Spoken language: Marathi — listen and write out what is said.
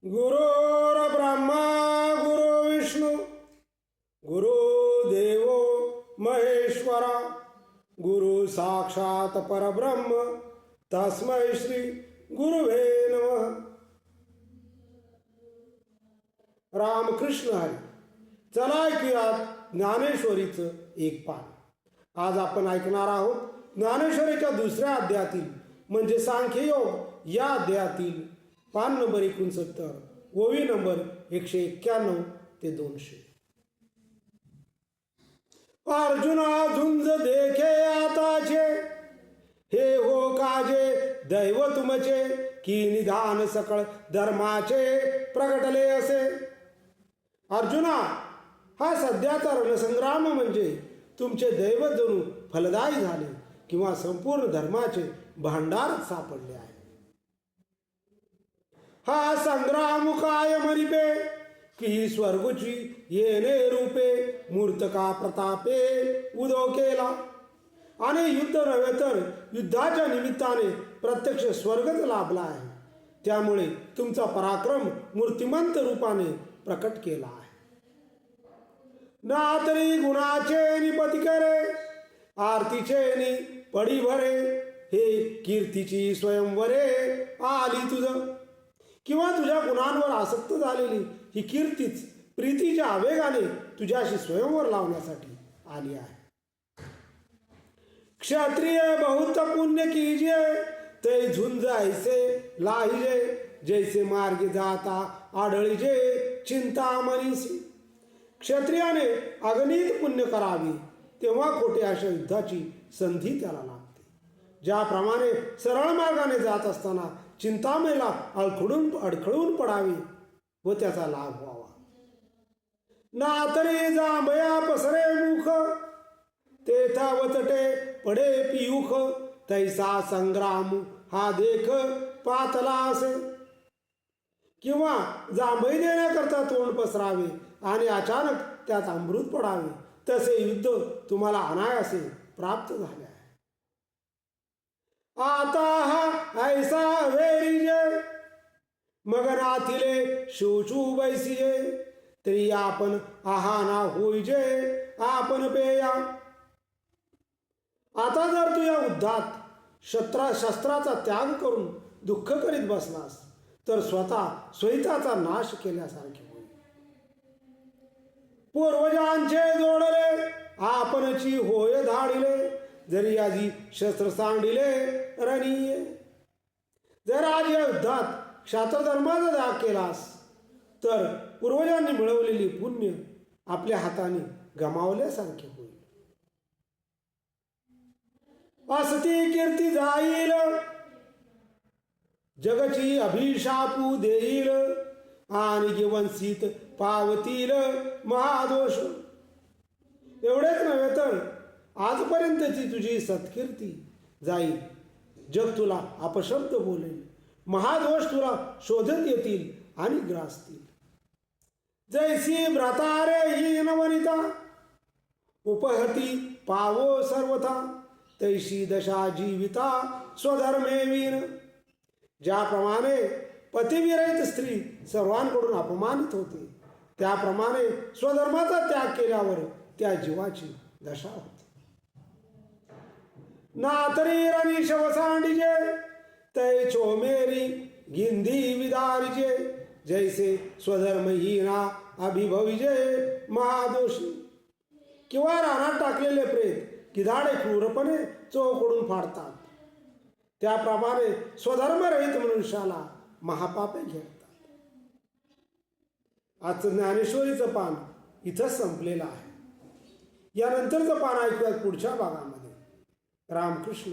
गुरुर्ब्रह्मा गुरु विष्णू गुरुदेव महेश्वरा गुरु साक्षात परब्रह्म तस्मै श्री गुरुवे नमः. रामकृष्ण हरी. चला ऐकूयात ज्ञानेश्वरीचं एक पान. आज आपण ऐकणार आहोत ज्ञानेश्वरीच्या दुसऱ्या अध्यायातील म्हणजे सांख्ययोग या अध्यायातील पान नंबर 69 ओवी नंबर 191 ते 200. अर्जुना झुंज देखे आताचे हे हो काजे दैव तुमचे की निधान सकळ धर्माचे प्रगटले असे. अर्जुना, हा सध्याचा रणसंग्राम म्हणजे तुमचे दैव जणू फलदायी झाले किंवा संपूर्ण धर्माचे भांडार सापडले आहे. हा संग्राम काय मरिपे की स्वर्गची येणे रूपे मूर्तका प्रतापे उदो केला. आणि युद्ध नव्हे तर युद्धाच्या निमित्ताने प्रत्यक्ष स्वर्गच लाभला आहे. त्यामुळे तुमचा पराक्रम मूर्तिमंत रूपाने प्रकट केला आहे. ना तरी गुणाचे निपती करे आरतीचे नि पडी भरे हे कीर्तीची स्वयंवरे आली तुझ. किंवा तुझ्या गुणांवर आसक्त झालेली ही कीर्तीच प्रीतीच्या आवेगाने तुझ्याशी स्वयंवर लावण्यासाठी आली आहे. क्षत्रिय बहुत पुण्य कीजिए ते झुंज ऐसे लाहिजे जैसे मार्गे जाता आढळीजे चिंता मनीसी. क्षत्रियाने अगणित पुण्य करावे तेव्हा खोटे अशा युद्धाची संधी त्याला लागते. ज्याप्रमाणे सरळ मार्गाने जात असताना चिंतामेला अडखळून पडावे व त्याचा लाभ व्हावा. नातरी जांभया पसरे मुख तेथा वचटे पडे पियुख तैसा संग्राम हा देख पातला असे. किंवा जांभई देण्याकरता तोंड पसरावे आणि अचानक त्यात अमृत पडावे तसे युद्ध तुम्हाला अनायासे प्राप्त झाले आहे. आता हा ऐसा वेरीजे मग नाथिले शिवचू बैसिये तरी आपण आहाना होईजे आपण पेया. आता जर तू या युद्धात शस्त्राचा त्याग करून दुःख करीत बसलास तर स्वतः स्वहिताचा नाश केल्यासारखे होईल. पूर्वजांचे जोडले आपणची होय धाडिले जरी आजी शस्त्र सांडिले रणीये. जर आज या युद्धात क्षात्रधर्माचा त्याग केलास तर पूर्वजांनी मिळवलेली पुण्य आपल्या हाताने गमावल्यासारखे होईल. असती कीर्ती जाईल जगची अभिशापू देईल आणि वंचित पावतील महादोष. एवढेच नव्हे तर आजपर्यंतची तुझी सत्कीर्ती जाईल. जग तुला अपशब्द बोलेल. महादोष तुला शोधत येतील आणि ग्रासतील. जैसी भ्रातारे हीन वनिता उपहती पावो सर्वथा तैशी दशा जीविता स्वधर्मे वीर. ज्याप्रमाणे पतिविरहित स्त्री सर्वांकडून अपमानित होते त्याप्रमाणे स्वधर्माचा त्याग केल्यावर त्या जीवाची दशा होते. नातरी रणी शवसांडिजे तै चोमेरी गिंधी विदारिजे जैसे स्वधर्महीना अभिभविजे महादोषी. किंवा रानात टाकलेले प्रेत गिधाडे क्रूरपणे चोकडून फाडतात त्याप्रमाणे स्वधर्मरहित मनुष्याला महापापे घेतात. आजचं ज्ञानेश्वरीचं पान इथंच संपलेलं आहे. यानंतरचं पान ऐकूयात पुढच्या भागामध्ये. रामकृष्ण.